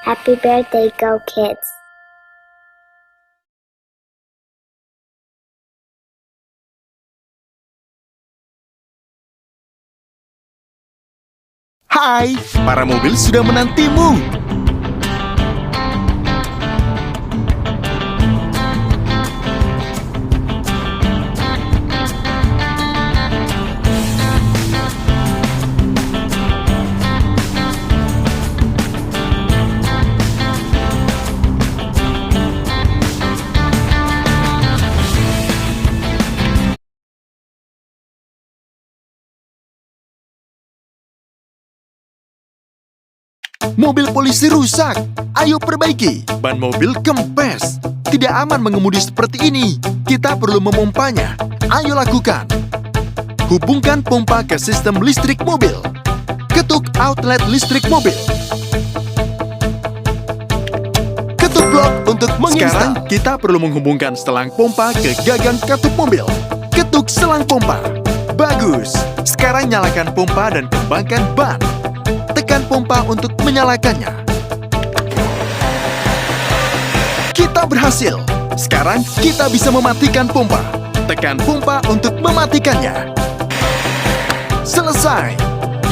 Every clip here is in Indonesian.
Happy birthday, Go Kids! Hai, para mobil sudah menantimu. Mobil polisi rusak. Ayo perbaiki. Ban mobil kempes. Tidak aman mengemudi seperti ini. Kita perlu memompanya. Ayo lakukan. Hubungkan pompa ke sistem listrik mobil. Ketuk outlet listrik mobil. Ketuk blok untuk menginstal. Sekarang kita perlu menghubungkan selang pompa ke gagang katup mobil. Ketuk selang pompa. Bagus. Sekarang nyalakan pompa dan kembangkan ban. Tekan pompa untuk menyalakannya. Kita berhasil. Sekarang kita bisa mematikan pompa. Tekan pompa untuk mematikannya. Selesai.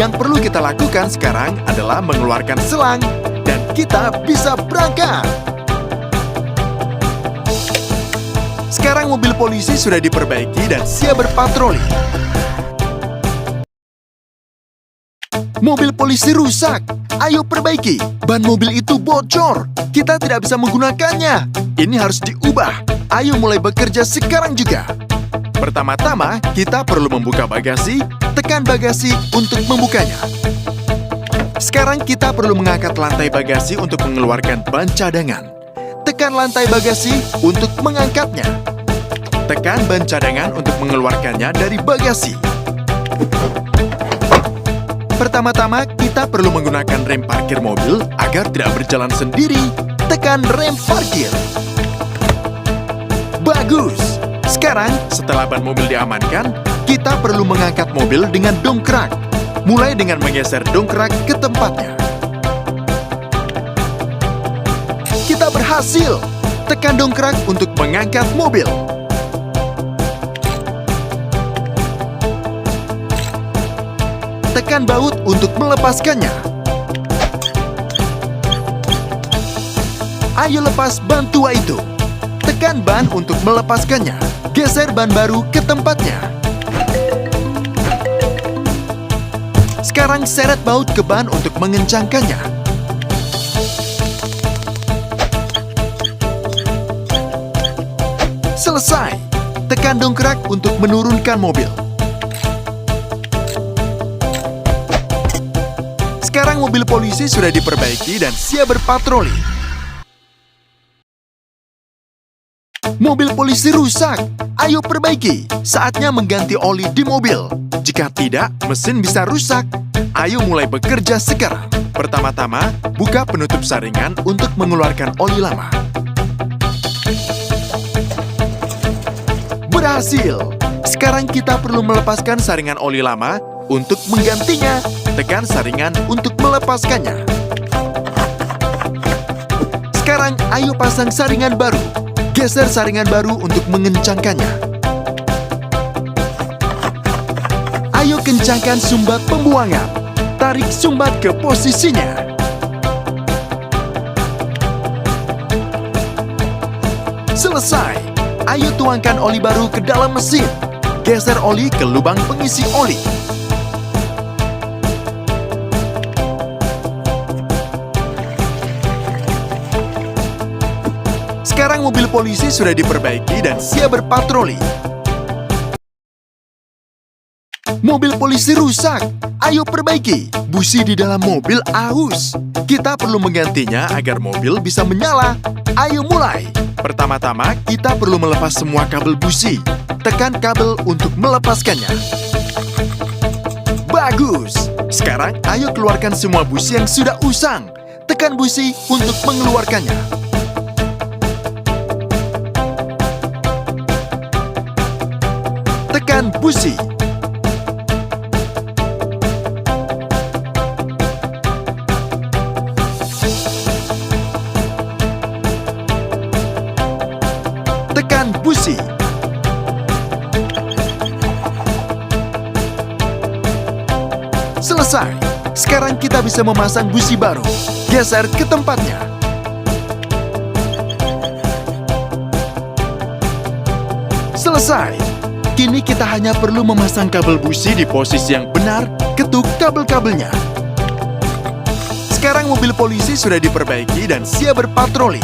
Yang perlu kita lakukan sekarang adalah mengeluarkan selang dan kita bisa berangkat. Sekarang mobil polisi sudah diperbaiki dan siap berpatroli. Mobil polisi rusak. Ayo perbaiki. Ban mobil itu bocor. Kita tidak bisa menggunakannya. Ini harus diubah. Ayo mulai bekerja sekarang juga. Pertama-tama, kita perlu membuka bagasi. Tekan bagasi untuk membukanya. Sekarang kita perlu mengangkat lantai bagasi untuk mengeluarkan ban cadangan. Tekan lantai bagasi untuk mengangkatnya. Tekan ban cadangan untuk mengeluarkannya dari bagasi. Pertama-tama, kita perlu menggunakan rem parkir mobil agar tidak berjalan sendiri. Tekan rem parkir. Bagus! Sekarang, setelah ban mobil diamankan, kita perlu mengangkat mobil dengan dongkrak. Mulai dengan menggeser dongkrak ke tempatnya. Kita berhasil! Tekan dongkrak untuk mengangkat mobil. Tekan baut untuk melepaskannya. Ayo lepas ban tua itu. Tekan ban untuk melepaskannya. Geser ban baru ke tempatnya. Sekarang seret baut ke ban untuk mengencangkannya. Selesai. Tekan dongkrak untuk menurunkan mobil. Sekarang mobil polisi sudah diperbaiki dan siap berpatroli. Mobil polisi rusak. Ayo perbaiki. Saatnya mengganti oli di mobil. Jika tidak, mesin bisa rusak. Ayo mulai bekerja sekarang. Pertama-tama, buka penutup saringan untuk mengeluarkan oli lama. Berhasil. Sekarang kita perlu melepaskan saringan oli lama untuk menggantinya. Tekan saringan untuk melepaskannya. Sekarang ayo pasang saringan baru. Geser saringan baru untuk mengencangkannya. Ayo kencangkan sumbat pembuangan. Tarik sumbat ke posisinya. Selesai. Ayo tuangkan oli baru ke dalam mesin. Geser oli ke lubang pengisi oli. Sekarang mobil polisi sudah diperbaiki dan siap berpatroli. Mobil polisi rusak. Ayo perbaiki. Busi di dalam mobil aus. Kita perlu menggantinya agar mobil bisa menyala. Ayo mulai. Pertama-tama, kita perlu melepas semua kabel busi. Tekan kabel untuk melepaskannya. Bagus. Sekarang, ayo keluarkan semua busi yang sudah usang. Tekan busi untuk mengeluarkannya. Tekan busi. Selesai. Sekarang kita bisa memasang busi baru. Geser ke tempatnya. Selesai. Kini kita hanya perlu memasang kabel busi di posisi yang benar, ketuk kabel-kabelnya. Sekarang mobil polisi sudah diperbaiki dan siap berpatroli.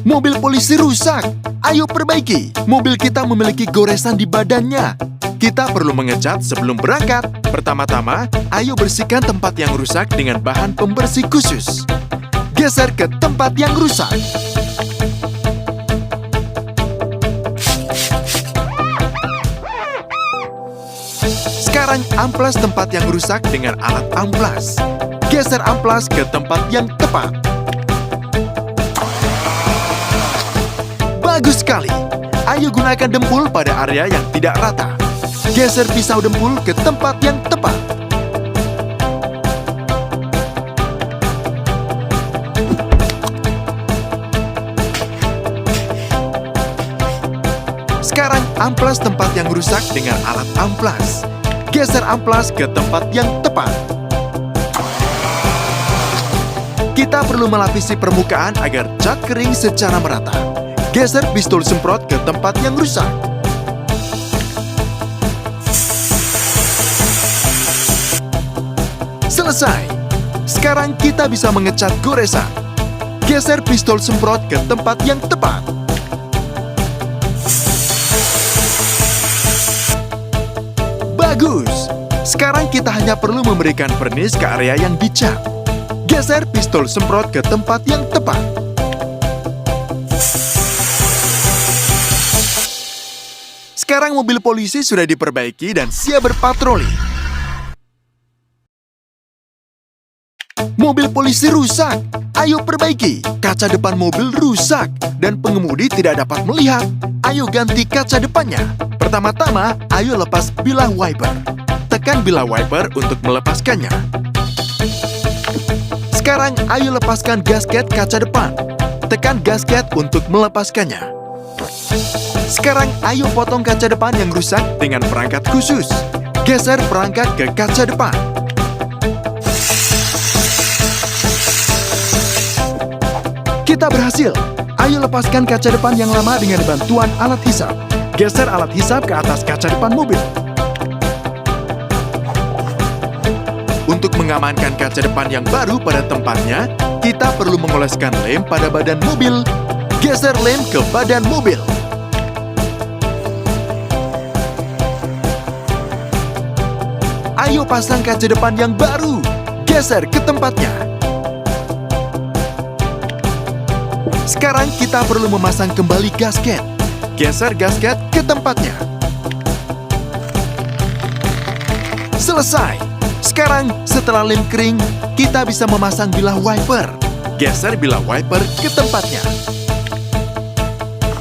Mobil polisi rusak. Ayo perbaiki. Mobil kita memiliki goresan di badannya. Kita perlu mengecat sebelum berangkat. Pertama-tama, ayo bersihkan tempat yang rusak dengan bahan pembersih khusus. Geser ke tempat yang rusak. Sekarang amplas tempat yang rusak dengan alat amplas. Geser amplas ke tempat yang tepat. Bagus sekali. Ayo gunakan dempul pada area yang tidak rata. Geser pisau dempul ke tempat yang tepat. Sekarang amplas tempat yang rusak dengan alat amplas. Geser amplas ke tempat yang tepat. Kita perlu melapisi permukaan agar cat kering secara merata. Geser pistol semprot ke tempat yang rusak. Selesai. Sekarang kita bisa mengecat goresan. Geser pistol semprot ke tempat yang tepat. Bagus. Sekarang kita hanya perlu memberikan vernis ke area yang dicat. Geser pistol semprot ke tempat yang tepat. Sekarang mobil polisi sudah diperbaiki dan siap berpatroli. Mobil polisi rusak. Ayo perbaiki. Kaca depan mobil rusak dan pengemudi tidak dapat melihat. Ayo ganti kaca depannya. Pertama-tama, ayo lepas bilah wiper. Tekan bilah wiper untuk melepaskannya. Sekarang, ayo lepaskan gasket kaca depan. Tekan gasket untuk melepaskannya. Sekarang, ayo potong kaca depan yang rusak dengan perangkat khusus. Geser perangkat ke kaca depan. Kita berhasil. Ayo lepaskan kaca depan yang lama dengan bantuan alat hisap. Geser alat hisap ke atas kaca depan mobil. Untuk mengamankan kaca depan yang baru pada tempatnya, kita perlu mengoleskan lem pada badan mobil. Geser lem ke badan mobil. Ayo pasang kaca depan yang baru. Geser ke tempatnya. Sekarang kita perlu memasang kembali gasket. Geser gasket ke tempatnya. Selesai. Sekarang, setelah lem kering, kita bisa memasang bilah wiper. Geser bilah wiper ke tempatnya.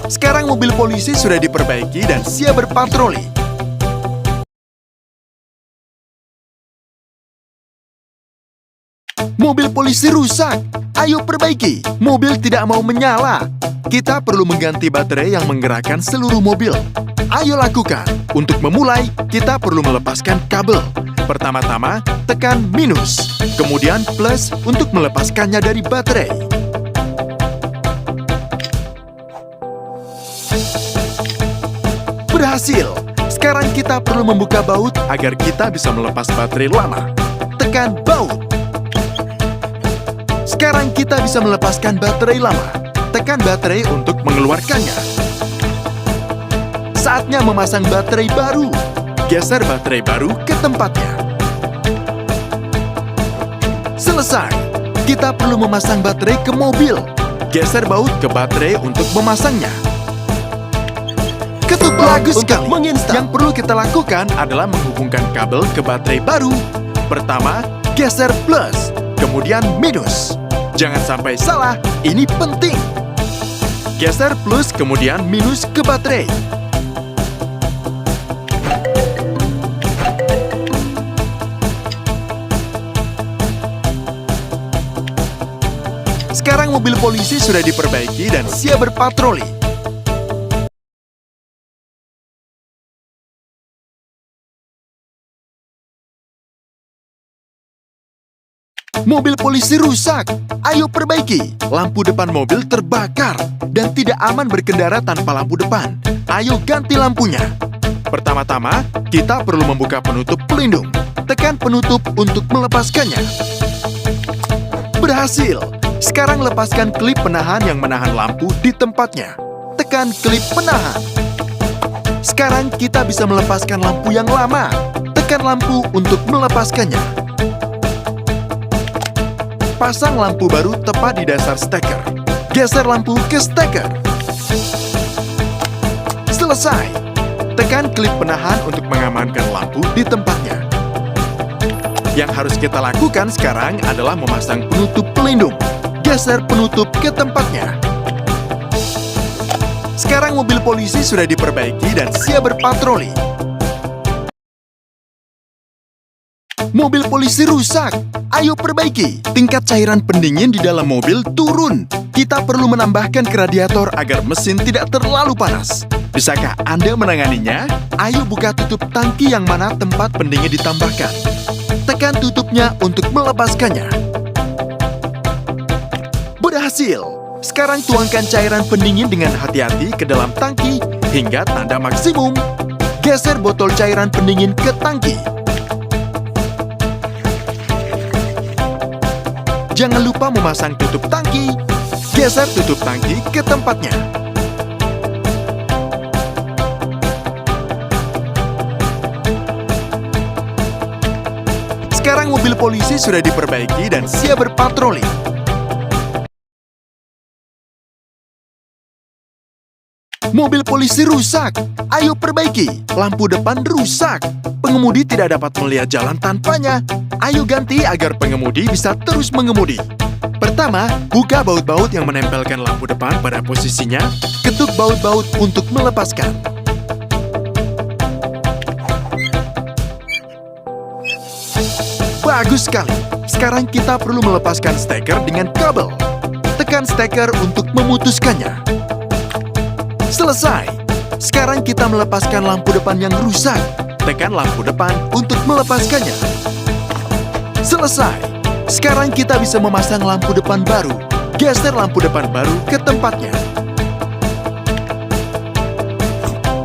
Sekarang mobil polisi sudah diperbaiki dan siap berpatroli. Mobil polisi rusak. Ayo perbaiki. Mobil tidak mau menyala. Kita perlu mengganti baterai yang menggerakkan seluruh mobil. Ayo lakukan. Untuk memulai, kita perlu melepaskan kabel. Pertama-tama, tekan minus. Kemudian plus untuk melepaskannya dari baterai. Berhasil. Sekarang kita perlu membuka baut agar kita bisa melepas baterai lama. Tekan baut. Sekarang kita bisa melepaskan baterai lama. Tekan baterai untuk mengeluarkannya. Saatnya memasang baterai baru. Geser baterai baru ke tempatnya. Selesai. Kita perlu memasang baterai ke mobil. Geser baut ke baterai untuk memasangnya. Ketuk bagus sekali. Yang perlu kita lakukan adalah menghubungkan kabel ke baterai baru. Pertama, geser plus, kemudian minus. Jangan sampai salah, ini penting. Geser plus kemudian minus ke baterai. Sekarang mobil polisi sudah diperbaiki dan siap berpatroli. Mobil polisi rusak. Ayo perbaiki. Lampu depan mobil terbakar dan tidak aman berkendara tanpa lampu depan. Ayo ganti lampunya. Pertama-tama, kita perlu membuka penutup pelindung. Tekan penutup untuk melepaskannya. Berhasil. Sekarang lepaskan klip penahan yang menahan lampu di tempatnya. Tekan klip penahan. Sekarang kita bisa melepaskan lampu yang lama. Tekan lampu untuk melepaskannya. Pasang lampu baru tepat di dasar steker. Geser lampu ke steker. Selesai. Tekan klip penahan untuk mengamankan lampu di tempatnya. Yang harus kita lakukan sekarang adalah memasang penutup pelindung. Geser penutup ke tempatnya. Sekarang mobil polisi sudah diperbaiki dan siap berpatroli. Mobil polisi rusak. Ayo perbaiki. Tingkat cairan pendingin di dalam mobil turun. Kita perlu menambahkan ke radiator agar mesin tidak terlalu panas. Bisakah Anda menanganinya? Ayo buka tutup tangki yang mana tempat pendingin ditambahkan. Tekan tutupnya untuk melepaskannya. Berhasil. Sekarang tuangkan cairan pendingin dengan hati-hati ke dalam tangki hingga tanda maksimum. Geser botol cairan pendingin ke tangki. Jangan lupa memasang tutup tangki. Geser tutup tangki ke tempatnya. Sekarang mobil polisi sudah diperbaiki dan siap berpatroli. Mobil polisi rusak. Ayo perbaiki. Lampu depan rusak. Pengemudi tidak dapat melihat jalan tanpanya. Ayo ganti agar pengemudi bisa terus mengemudi. Pertama, buka baut-baut yang menempelkan lampu depan pada posisinya. Ketuk baut-baut untuk melepaskan. Bagus sekali. Sekarang kita perlu melepaskan steker dengan kabel. Tekan steker untuk memutuskannya. Selesai. Sekarang kita melepaskan lampu depan yang rusak. Tekan lampu depan untuk melepaskannya. Selesai. Sekarang kita bisa memasang lampu depan baru. Geser lampu depan baru ke tempatnya.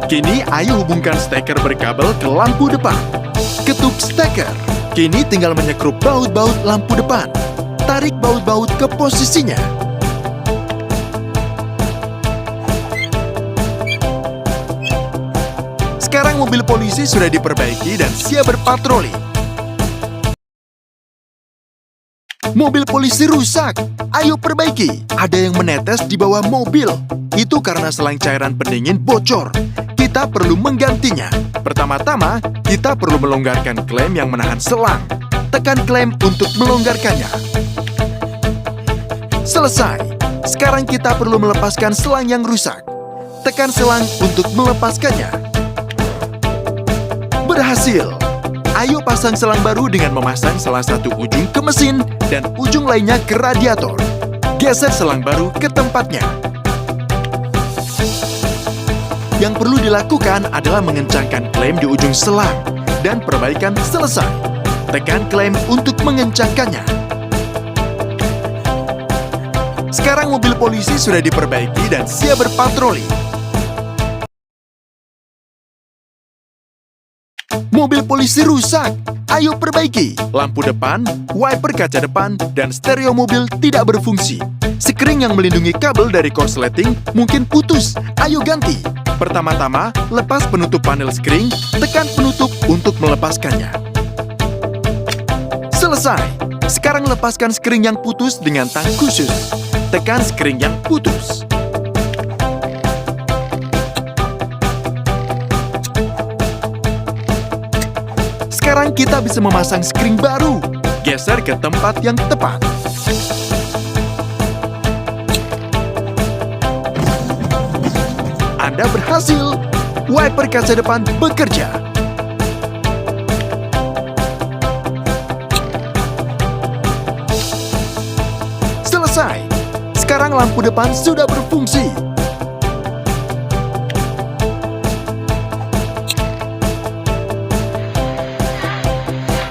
Kini ayo hubungkan steker berkabel ke lampu depan. Ketuk steker. Kini tinggal menyekrup baut-baut lampu depan. Tarik baut-baut ke posisinya. Sekarang mobil polisi sudah diperbaiki dan siap berpatroli. Mobil polisi rusak. Ayo perbaiki. Ada yang menetes di bawah mobil. Itu karena selang cairan pendingin bocor. Kita perlu menggantinya. Pertama-tama, kita perlu melonggarkan klem yang menahan selang. Tekan klem untuk melonggarkannya. Selesai. Sekarang kita perlu melepaskan selang yang rusak. Tekan selang untuk melepaskannya. Berhasil. Ayo pasang selang baru dengan memasang salah satu ujung ke mesin dan ujung lainnya ke radiator. Geser selang baru ke tempatnya. Yang perlu dilakukan adalah mengencangkan klem di ujung selang dan perbaikan selesai. Tekan klem untuk mengencangkannya. Sekarang mobil polisi sudah diperbaiki dan siap berpatroli. Mobil polisi rusak. Ayo perbaiki. Lampu depan, wiper kaca depan, dan stereo mobil tidak berfungsi. Sekring yang melindungi kabel dari korsleting mungkin putus. Ayo ganti. Pertama-tama, lepas penutup panel sekring, tekan penutup untuk melepaskannya. Selesai. Sekarang lepaskan sekring yang putus dengan tang khusus. Tekan sekring yang putus. Sekarang kita bisa memasang sekring baru. Geser ke tempat yang tepat. Anda berhasil. Wiper kaca depan bekerja. Selesai. Sekarang lampu depan sudah berfungsi.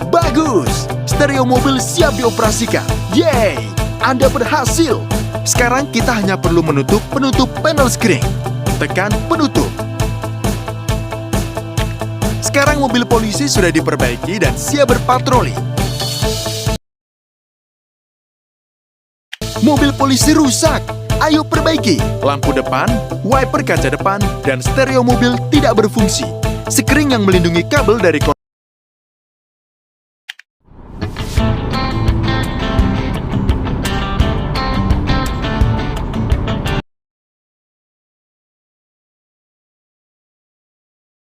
Bagus. stereo mobil siap dioperasikan. Yeay, Anda berhasil. Sekarang kita hanya perlu menutup penutup panel screen. Tekan penutup. Sekarang mobil polisi sudah diperbaiki dan siap berpatroli. Mobil polisi rusak. Ayo perbaiki. Lampu depan, wiper kaca depan, dan stereo mobil tidak berfungsi. Sekring yang melindungi kabel dari